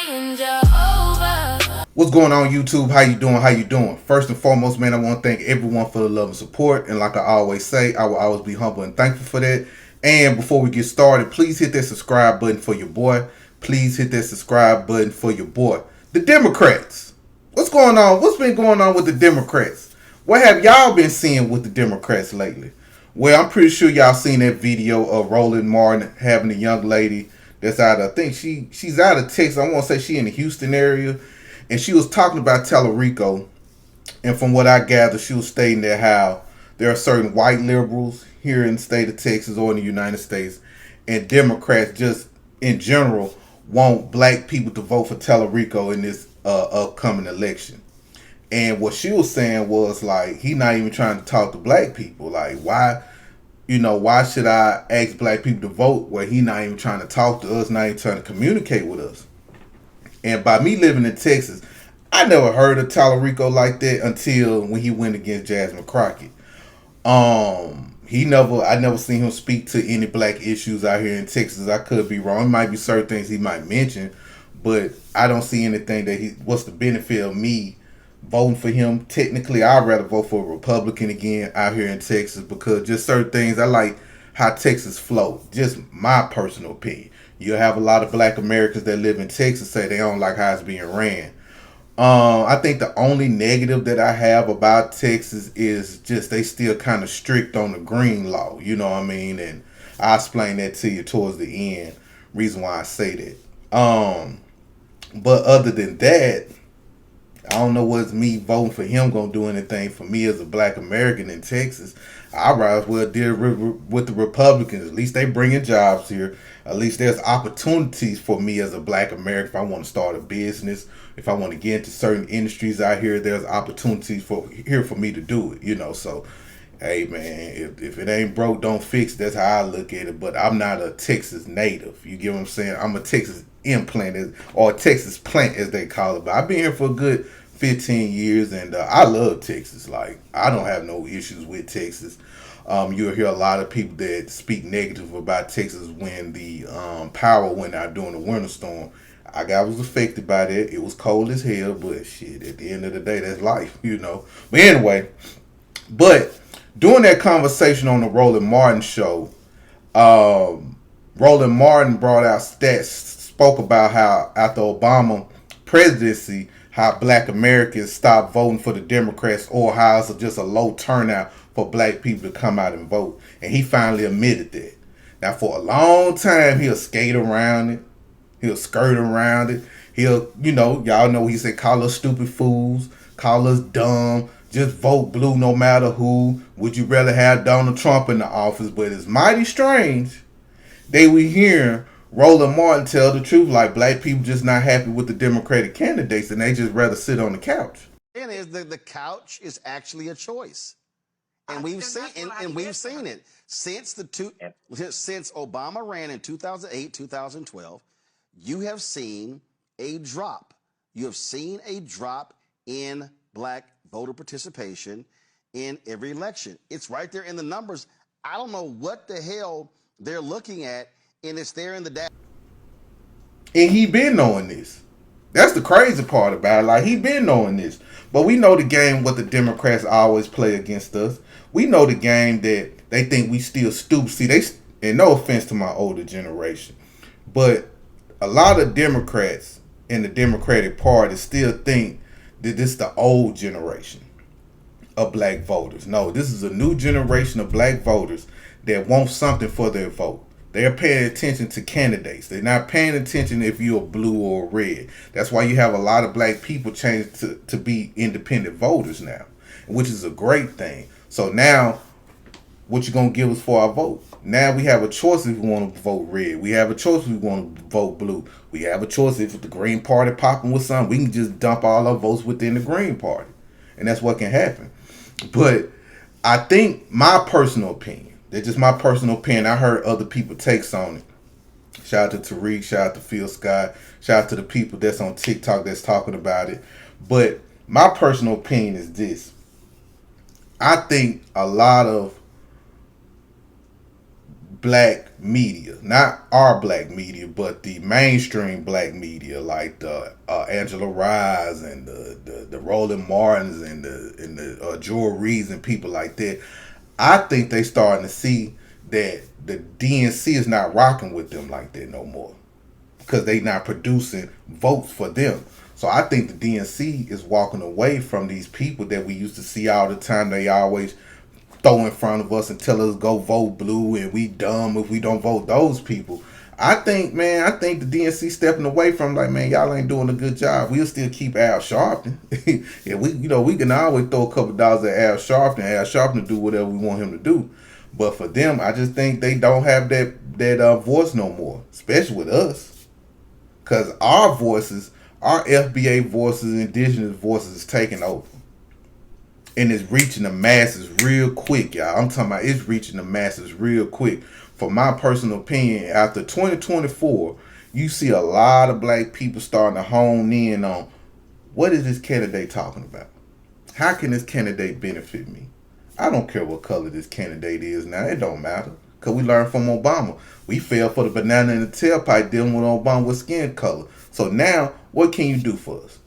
saying Jehovah. What's going on, YouTube? How you doing? How you doing? First and foremost, man, I want to thank everyone for the love and support. And like I always say, I will always be humble and thankful for that. And before we get started, please hit that subscribe button for your boy. Please hit that subscribe button for your boy. The Democrats. What's going on? What's been going on with the Democrats? What have y'all been seeing with the Democrats lately? Well, I'm pretty sure y'all seen that video of Roland Martin having a young lady that's out of, I think she's out of Texas. I want to say she in the Houston area. And she was talking about Tellerico. And from what I gather, she was stating that how there are certain white liberals here in the state of Texas or in the United States, and Democrats just in general want black people to vote for Tellerico in this upcoming election. And what she was saying was like, he not even trying to talk to black people. Like, why should I ask black people to vote where he not even trying to talk to us, not even trying to communicate with us? And by me living in Texas, I never heard of Tellerico like that until when he went against Jasmine Crockett. I never seen him speak to any black issues out here in Texas. I could be wrong. It might be certain things he might mention, but I don't see anything that what's the benefit of me voting for him. Technically, I'd rather vote for a Republican again out here in Texas because just certain things, I like how Texas flow. Just my personal opinion. You'll have a lot of black Americans that live in Texas say they don't like how it's being ran. I think the only negative that I have about Texas is just they still kind of strict on the green law. You know what I mean? And I'll explain that to you towards the end. Reason why I say that. But other than that, I don't know what's me voting for him gonna do anything for me as a black American in Texas. I'd rather well deal with the Republicans. At least they bringing jobs here. At least there's opportunities for me as a black American. If I want to start a business, if I want to get into certain industries out here, there's opportunities for me to do it. You know, so hey man, if it ain't broke, don't fix it. That's how I look at it. But I'm not a Texas native. You get what I'm saying? I'm a Texas implant or a Texas plant as they call it. But I've been here for a good 15 years and I love Texas. Like, I don't have no issues with Texas. You'll hear a lot of people that speak negative about Texas when the power went out during the winter storm. I was affected by that. It was cold as hell, but shit, at the end of the day, that's life, you know. But anyway, during that conversation on the Roland Martin show, Roland Martin brought out stats, spoke about how after Obama presidency, how black Americans stopped voting for the Democrats or how it's just a low turnout for black people to come out and vote. And he finally admitted that. Now, for a long time, he'll skate around it. He'll skirt around it. He'll, y'all know he said, call us stupid fools, call us dumb, just vote blue no matter who. Would you rather have Donald Trump in the office? But it's mighty strange. They were hearing Roland Martin tell the truth, like black people just not happy with the Democratic candidates and they just rather sit on the couch. And is the couch is actually a choice. And we've seen it since since Obama ran in 2008, 2012. You have seen a drop. You have seen a drop in black voter participation in every election. It's right there in the numbers. I don't know what the hell they're looking at, and it's there in the data. And he been knowing this. That's the crazy part about it. Like, he been knowing this. But we know the game what the Democrats always play against us. We know the game that they think we still stupid. See, and no offense to my older generation, but a lot of Democrats in the Democratic Party still think that this is the old generation of black voters. No, this is a new generation of black voters that want something for their vote. They're paying attention to candidates. They're not paying attention if you're blue or red. That's why you have a lot of black people change to be independent voters now, which is a great thing. So now, what you going to give us for our vote? Now we have a choice if we want to vote red. We have a choice if we want to vote blue. We have a choice if the Green Party popping with something. We can just dump all our votes within the Green Party. And that's what can happen. But I think my personal opinion, that's just my personal opinion. I heard other people takes on it. Shout out to Tariq, shout out to Phil Scott, shout out to the people that's on TikTok that's talking about it. But my personal opinion is this. I think a lot of black media, not our black media, but the mainstream black media, like the Angela Rye's and the Roland Martins and the Joel Reeds and people like that. I think they starting to see that the DNC is not rocking with them like that no more, because they not producing votes for them. So I think the DNC is walking away from these people that we used to see all the time. They always throw in front of us and tell us go vote blue and we dumb if we don't vote those people. I think the DNC stepping away from, like, man, y'all ain't doing a good job. We'll still keep Al Sharpton. Yeah, we can always throw a couple dollars at Al Sharpton. Al Sharpton do whatever we want him to do. But for them, I just think they don't have that voice no more, especially with us, because our voices, our FBA voices, indigenous voices, is taking over. And it's reaching the masses real quick, y'all. I'm talking about it's reaching the masses real quick. For my personal opinion, after 2024, you see a lot of black people starting to hone in on what is this candidate talking about? How can this candidate benefit me? I don't care what color this candidate is now. It don't matter. Because we learned from Obama. We fell for the banana in the tailpipe dealing with Obama with skin color. So now, what can you do for us?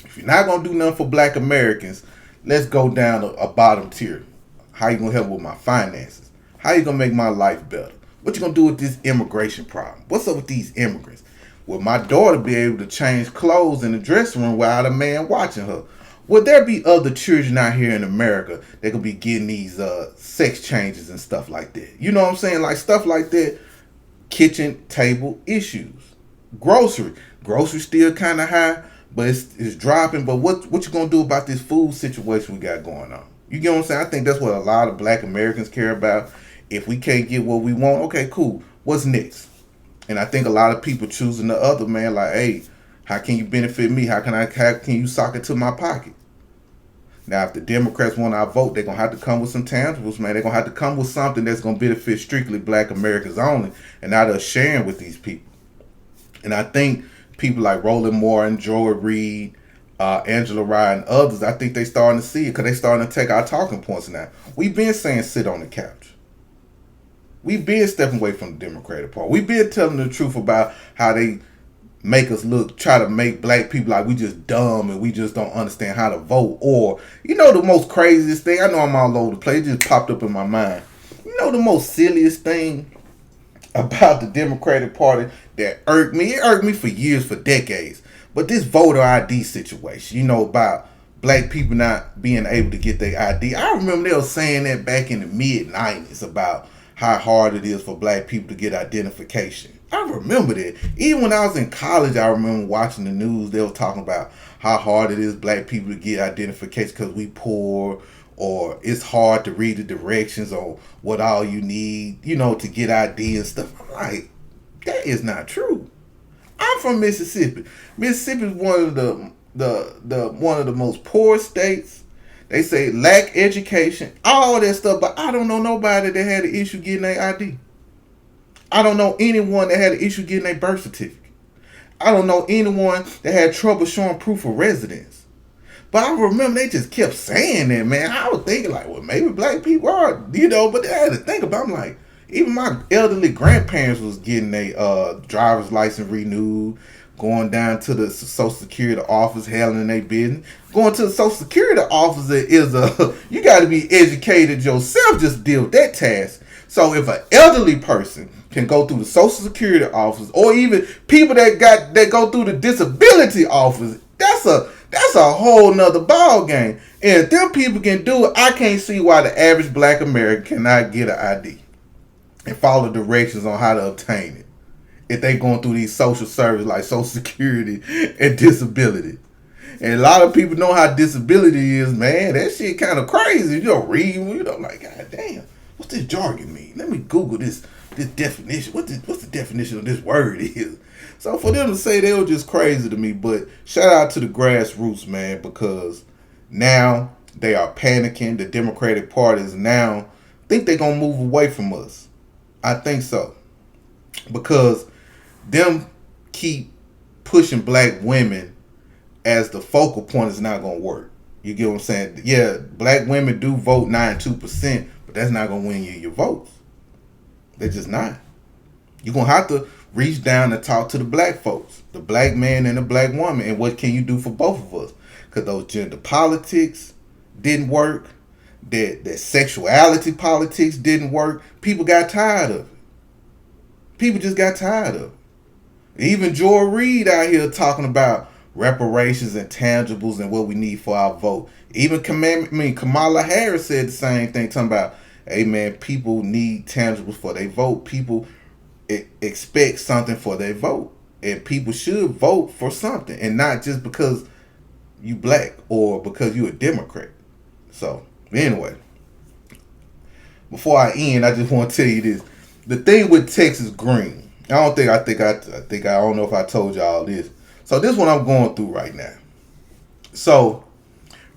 If you're not going to do nothing for black Americans, let's go down a bottom tier. How you going to help with my finances? How you going to make my life better? What you going to do with this immigration problem? What's up with these immigrants? Will my daughter be able to change clothes in the dressing room without a man watching her? Will there be other children out here in America that could be getting these sex changes and stuff like that? You know what I'm saying? Like stuff like that. Kitchen table issues. Grocery still kind of high, but it's dropping. But what you gonna do about this food situation we got going on? You get what I'm saying? I think that's what a lot of black Americans care about. If we can't get what we want, okay, cool. What's next? And I think a lot of people choosing the other, man, like, hey, how can you benefit me? How can you sock it to my pocket? Now, if the Democrats want our vote, they're going to have to come with some tangibles, man. They're going to have to come with something that's going to benefit strictly black Americans only, and not us sharing with these people. And I think people like Roland Martin, Joel Reed, Angela Rye, and others, I think they starting to see it because they starting to take our talking points now. We've been saying sit on the couch. We've been stepping away from the Democratic Party. We've been telling the truth about how they make us try to make black people like we just dumb and we just don't understand how to vote. Or, you know, the most craziest thing, I know I'm all over the place, it just popped up in my mind. You know, the most silliest thing about the Democratic Party that irked me, it irked me for years, for decades. But this voter ID situation, you know, about black people not being able to get their ID. I remember they were saying that back in the mid-90s about how hard it is for black people to get identification. I remember that. Even when I was in college, I remember watching the news. They were talking about how hard it is black people to get identification because we poor, or it's hard to read the directions on what all you need, you know, to get ID and stuff. I'm like, that is not true. I'm from Mississippi. Mississippi is one of the most poor states. They say lack education, all that stuff, but I don't know nobody that had an issue getting their ID. I don't know anyone that had an issue getting a birth certificate. I don't know anyone that had trouble showing proof of residence. But I remember they just kept saying that, man. I was thinking like, well, maybe black people are, you know, but I had to think about it. I'm like, even my elderly grandparents was getting a driver's license renewed, going down to the Social Security office, handling their business. Going to the Social Security office is you got to be educated yourself just to deal with that task. So if an elderly person can go through the Social Security office, or even people that go through the disability office, that's a whole nother ball game. And if them people can do it, I can't see why the average black American cannot get an ID and follow directions on how to obtain it if they going through these social services like Social Security and disability. And a lot of people know how disability is, man. That shit kind of crazy. You don't read, you know, like, God damn, what's this jargon mean? Let me Google this definition. What's the definition of this word is? So for them to say they were just crazy to me, but shout out to the grassroots, man, because now they are panicking. The Democratic Party is now think they're going to move away from us. I think so. Because them keep pushing black women as the focal point is not going to work. You get what I'm saying? Yeah, black women do vote 92%, but that's not going to win you your votes. They're just not. You're going to have to reach down and talk to the black folks, the black man and the black woman, and what can you do for both of us? Because those gender politics didn't work. That sexuality politics didn't work. People got tired of it. People just got tired of it. Even Joy Reid out here talking about reparations and tangibles and what we need for our vote. Even Kamala Harris said the same thing, talking about, hey man, people need tangibles for their vote. People expect something for their vote. And people should vote for something, and not just because you black or because you a Democrat. So, anyway, before I end, I just want to tell you this. The thing with Texas green, I don't know if I told y'all this. So this is what I'm going through right now. So,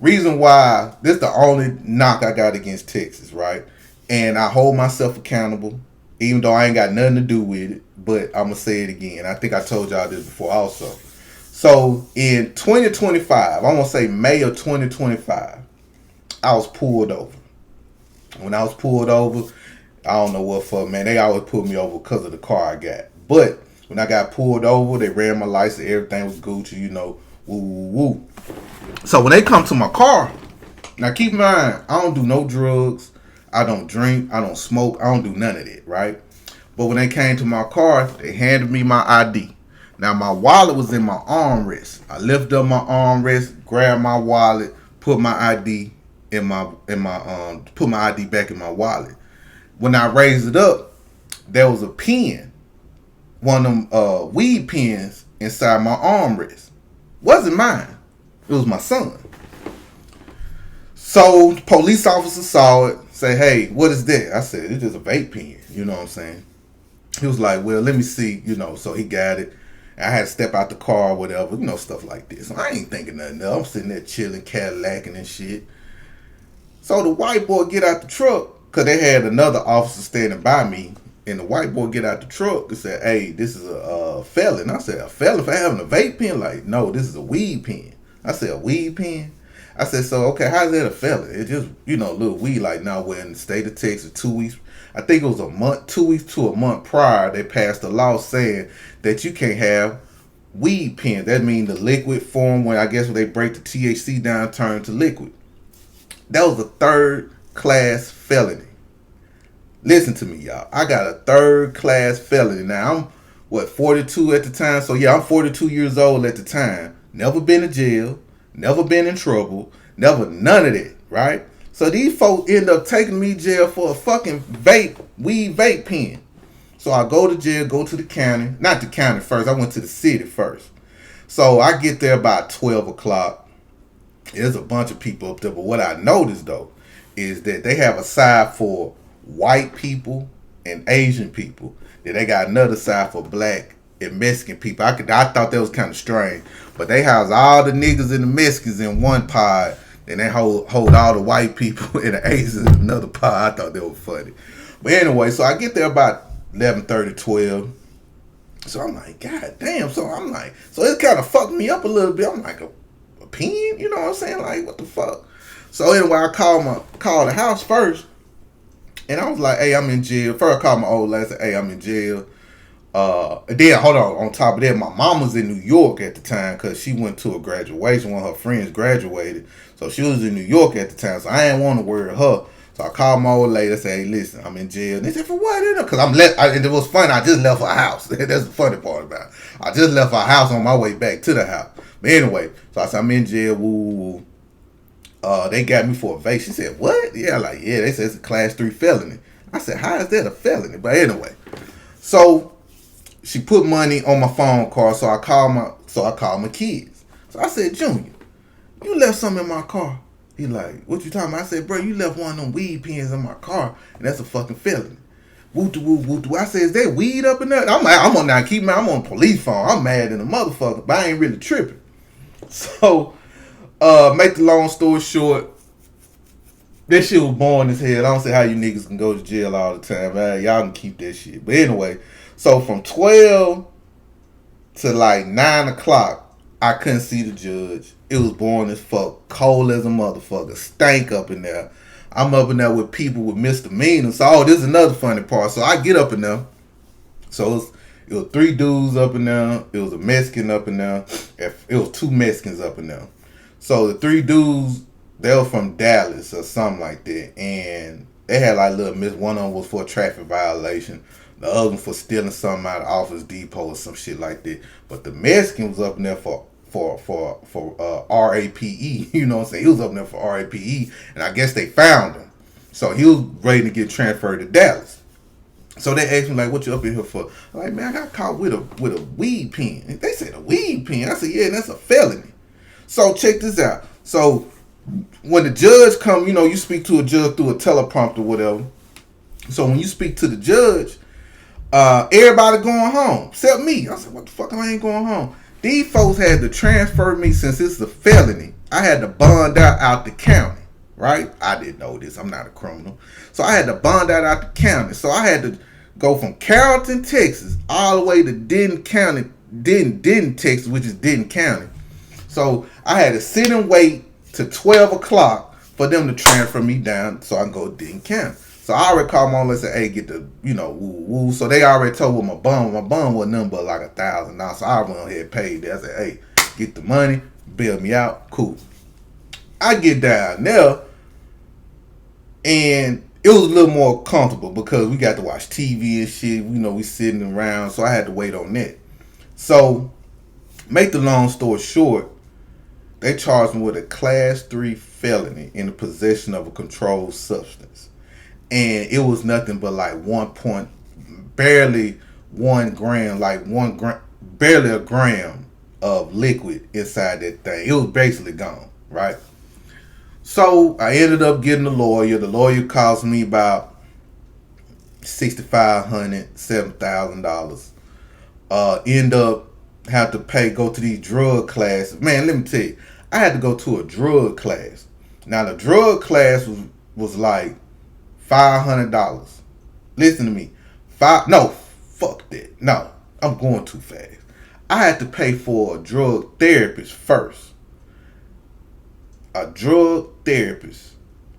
reason why, this is the only knock I got against Texas, right? And I hold myself accountable, even though I ain't got nothing to do with it. But I'm going to say it again. I think I told y'all this before also. So, in 2025, I'm going to say May of 2025, I was pulled over. When I was pulled over, I don't know what for, man. They always pulled me over because of the car I got. But when I got pulled over, they ran my license. Everything was Gucci, you know. Woo, woo, woo. So when they come to my car, now keep in mind, I don't do no drugs. I don't drink. I don't smoke. I don't do none of that, right? But when they came to my car, they handed me my ID. Now my wallet was in my armrest. I lifted up my armrest, grabbed my wallet, put my ID put my ID back in my wallet. When I raised it up, there was a pen, one of them weed pens inside my armrest. Wasn't mine. It was my son. So police officer saw it, say, hey, what is that? I said, it's just a vape pen. You know what I'm saying? He was like, well, let me see, you know. So he got it. I had to step out the car or whatever, you know, stuff like this. I ain't thinking nothing else. I'm sitting there chilling, Cadillacing and shit. So the white boy get out the truck, because they had another officer standing by me, and the white boy get out the truck and said, hey, this is a felon. I said, a felon for having a vape pen? Like, no, this is a weed pen. I said, a weed pen? I said, so, okay, how's that a felon? It's just, you know, a little weed. Like, now we're in the state of Texas 2 weeks. I think it was a month, 2 weeks to a month prior, they passed a law saying that you can't have weed pens. That means the liquid form, when they break the THC down, turn to liquid. That was a third-class felony. Listen to me, y'all. I got a third-class felony. Now, I'm, 42 at the time? So, yeah, I'm 42 years old at the time. Never been to jail. Never been in trouble. Never none of that, right? So, these folks end up taking me to jail for a fucking weed vape pen. So, I go to jail, go to the county. Not the county first. I went to the city first. So, I get there about 12 o'clock. There's a bunch of people up there. But what I noticed, though, is that they have a side for white people and Asian people. Then they got another side for black and Mexican people. I thought that was kind of strange. But they house all the niggas and the Mexicans in one pod. Then they hold all the white people and the Asians in another pod. I thought that was funny. But anyway, so I get there about 11:30, 12. So I'm like, God damn. So I'm like, so it kind of fucked me up a little bit. I'm like, a pen? You know what I'm saying? Like, what the fuck? So anyway, I called the house first. And I was like, hey, I'm in jail. First I called my old lady, said, hey, I'm in jail. Then, hold on top of that, my mom was in New York at the time because she went to a graduation. One of her friends graduated. So she was in New York at the time. So I didn't want to worry her. So I called my old lady and said, hey, listen, I'm in jail. And they said, for what? Because and it was funny. I just left her house. That's the funny part about it. I just left her house on my way back to the house. But anyway, so I said, I'm in jail. Woo. They got me for a vape. She said, what? Yeah, like, yeah, they said it's a class 3 felony. I said, how is that a felony? But anyway, so she put money on my phone card, so I called my kids. So I said, Junior, you left something in my car. He like, what you talking about? I said, bro, you left one of them weed pens in my car, and that's a fucking felony. Woo. I said, is that weed up in there? I'm on now, I'm on police phone. I'm mad than a motherfucker, but I ain't really tripping. So, make the long story short, that shit was boring as hell. I don't see how you niggas can go to jail all the time, man. Y'all can keep that shit. But anyway, so from 12 to like 9 o'clock, I couldn't see the judge. It was boring as fuck. Cold as a motherfucker. Stank up in there. I'm up in there with people with misdemeanors. So, this is another funny part. So, I get up in there. So, it was 3 dudes up in there. It was a Mexican up in there. It was 2 Mexicans up in there. So, the 3 dudes, they were from Dallas or something like that. And they had like little miss. One of them was for a traffic violation. The other one for stealing something out of Office Depot or some shit like that. But the Mexican was up in there for RAPE. You know what I'm saying? He was up in there for RAPE, and I guess they found him. So he was ready to get transferred to Dallas. So they asked me like, "What you up in here for?" I'm like, "Man, I got caught with a weed pen." And they said, "A weed pen?" I said, "Yeah, that's a felony." So check this out. So when the judge come, you know, you speak to a judge through a teleprompter or whatever. So when you speak to the judge, everybody going home except me. I said, "What the fuck? I ain't going home." These folks had to transfer me since it's a felony. I had to bond out the county, right? I didn't know this. I'm not a criminal. So I had to bond out the county. So I had to go from Carrollton, Texas, all the way to Denton County, Denton, Texas, which is Denton County. So I had to sit and wait to 12 o'clock for them to transfer me down so I can go to Denton County. So I already called my and said, "Hey, get the, you know, woo." So they already told me my bum wasn't nothing but like $1,000. So I went ahead and paid that. I said, "Hey, get the money, bail me out, cool." I get down there, and it was a little more comfortable because we got to watch TV and shit. You know, we sitting around, so I had to wait on that. So, make the long story short, they charged me with a Class 3 felony in the possession of a controlled substance. And it was nothing but like barely 1 gram, barely a gram of liquid inside that thing. It was basically gone, right? So I ended up getting a lawyer. The lawyer cost me about $6,500, $7,000. End up have to go to these drug classes. Man, let me tell you, I had to go to a drug class. Now the drug class was like $500. Listen to me. No, fuck that. No, I'm going too fast. I had to pay for a drug therapist first. A drug therapist.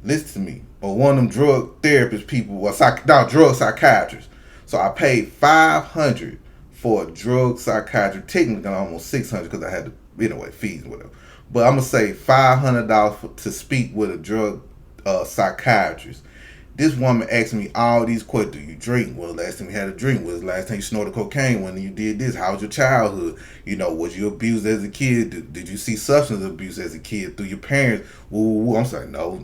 Listen to me. Or one of them drug therapist people. Drug psychiatrists. So I paid $500 for a drug psychiatrist. Technically almost $600 because I had to, anyway, fees and whatever. But I'm going to say $500 to speak with a drug psychiatrist. This woman asked me all these questions. Do you drink? Well, last time you had a drink. When was the last time you snorted cocaine? When you did this? How was your childhood? You know, was you abused as a kid? Did you see substance abuse as a kid through your parents? Woo. I'm sorry. No.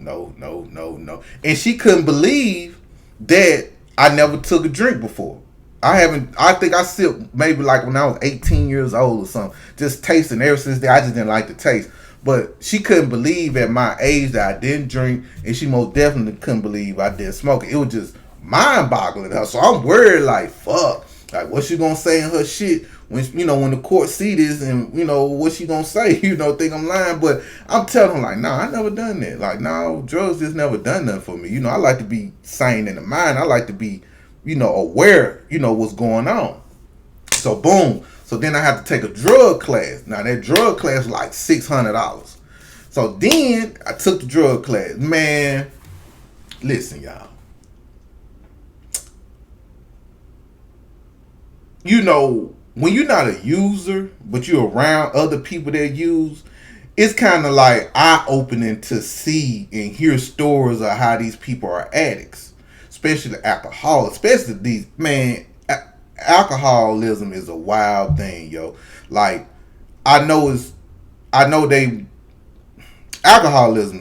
And she couldn't believe that I never took a drink before. I think I sipped maybe like when I was 18 years old or something. Just tasting ever since then. I just didn't like the taste. But she couldn't believe at my age that I didn't drink, and she most definitely couldn't believe I didn't smoke it. It was just mind-boggling to her. So I'm worried, like, fuck. Like, what's she gonna say in her shit when, you know, when the court see this, and, you know, what she gonna say? You know, think I'm lying. But I'm telling her, like, nah, I never done that. Like, no, drugs just never done nothing for me. You know, I like to be sane in the mind. I like to be, you know, aware, you know, what's going on. So, boom. So then I had to take a drug class. Now that drug class was like $600. So then I took the drug class. Man, listen, y'all. You know, when you're not a user, but you're around other people that use, it's kind of like eye-opening to see and hear stories of how these people are addicts. Especially alcohol. Especially these, man, alcoholism is a wild thing, yo. Like, alcoholism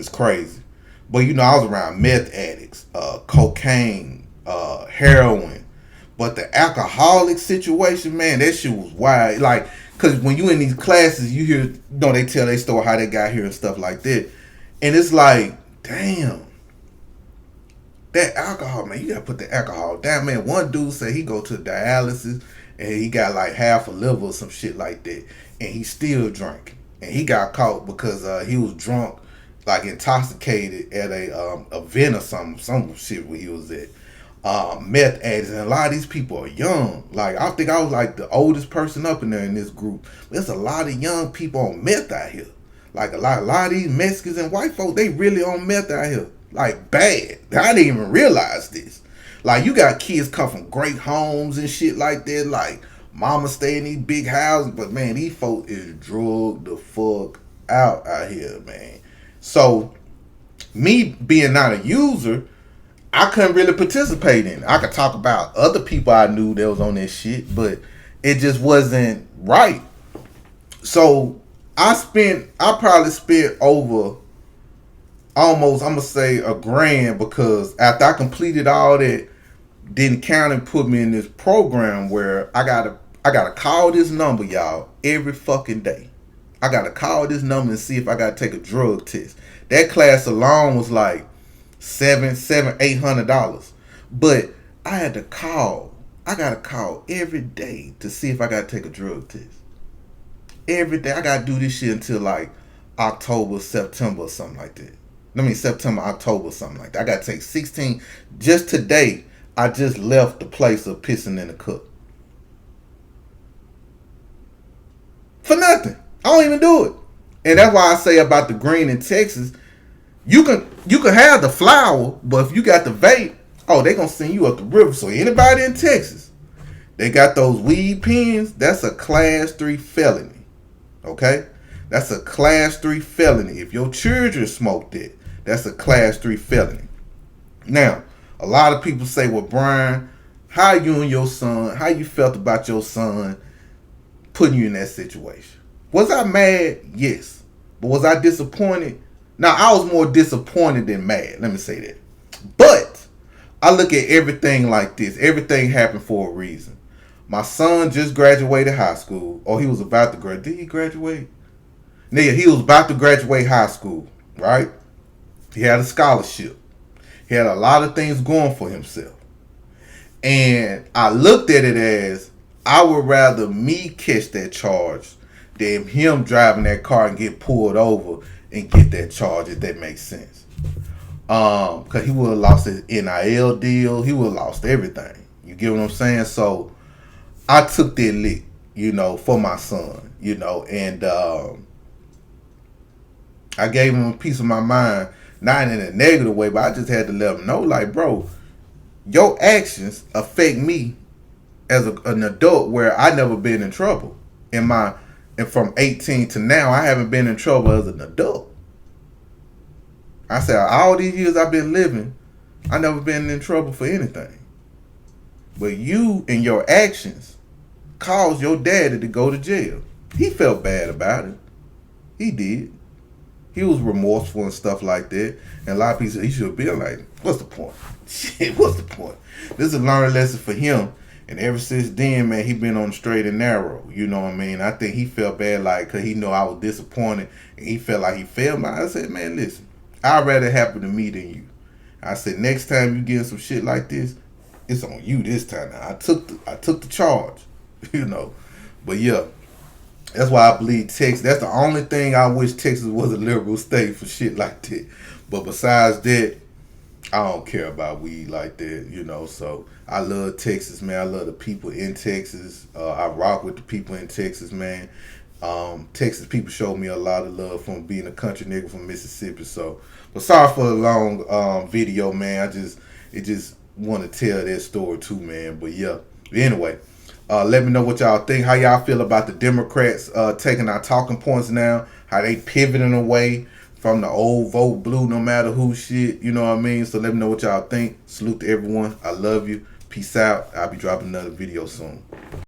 is crazy. But, you know, I was around meth addicts, cocaine, heroin. But the alcoholic situation, man, that shit was wild. Like, because when you in these classes, you hear, you know, they tell their story how they got here and stuff like that. And it's like, damn. That alcohol, man, you gotta put the alcohol down, man. One dude said he go to dialysis and he got like half a liver or some shit like that, and he still drinking. And he got caught because he was drunk, like intoxicated at a event or some shit where he was at. Meth addicts, and a lot of these people are young. Like, I think I was like the oldest person up in there in this group. There's a lot of young people on meth out here. Like a lot of these Mexicans and white folks, they really on meth out here. Like, bad. I didn't even realize this. Like, you got kids come from great homes and shit like that. Like, mama stay in these big houses. But, man, these folks is drugged the fuck out here, man. So, me being not a user, I couldn't really participate in it. I could talk about other people I knew that was on this shit, but it just wasn't right. So, I probably spent over almost, I'm gonna say, $1,000, because after I completed all that, then county put me in this program where I gotta call this number, y'all, every fucking day. I gotta call this number and see if I gotta take a drug test. That class alone was like $800. But I had to call. I gotta call every day to see if I gotta take a drug test. Every day. I gotta do this shit until like October, September, or something like that. September, October, something like that. I gotta take 16. Just today, I just left the place of pissing in the cup. For nothing. I don't even do it. And that's why I say about the green in Texas, you can have the flower, but if you got the vape, oh, they gonna send you up the river. So anybody in Texas, they got those weed pens, that's a class 3 felony. Okay? That's a class 3 felony. If your children smoked it, that's a class 3 felony. Now, a lot of people say, well, Brian, how you and your son, how you felt about your son putting you in that situation? Was I mad? Yes. But was I disappointed? Now, I was more disappointed than mad. Let me say that. But I look at everything like this. Everything happened for a reason. My son just graduated high school. Or he was about to graduate. Did he graduate? Yeah, he was about to graduate high school, right? He had a scholarship. He had a lot of things going for himself. And I looked at it as, I would rather me catch that charge than him driving that car and get pulled over and get that charge, if that makes sense. Because he would have lost his NIL deal. He would have lost everything. You get what I'm saying? So I took that lick, for my son, and I gave him a piece of my mind, not in a negative way, but I just had to let him know, like, bro, your actions affect me as an adult, where I never been in trouble. And from 18 to now, I haven't been in trouble as an adult. I said, all these years I've been living, I never been in trouble for anything. But you and your actions caused your daddy to go to jail. He felt bad about it. He did. He was remorseful and stuff like that. And a lot of people said he should be like, what's the point? Shit, what's the point? This is a learning lesson for him. And ever since then, man, he been on the straight and narrow. You know what I mean? I think he felt bad, like, because he know I was disappointed. And he felt like he failed me. I said, man, listen, I'd rather it happen to me than you. I said, next time you get some shit like this, it's on you this time. Now, I took the charge, But yeah, that's why I believe Texas. That's the only thing I wish Texas was a liberal state for shit like that. But besides that, I don't care about weed like that, So I love Texas, man. I love the people in Texas. I rock with the people in Texas, man. Texas people showed me a lot of love from being a country nigga from Mississippi. So, but sorry for the long video, man. It just want to tell that story too, man. But yeah, anyway, let me know what y'all think. How y'all feel about the Democrats taking our talking points now? How they pivoting away from the old vote blue, no matter who shit, you know what I mean? So let me know what y'all think. Salute to everyone. I love you. Peace out. I'll be dropping another video soon.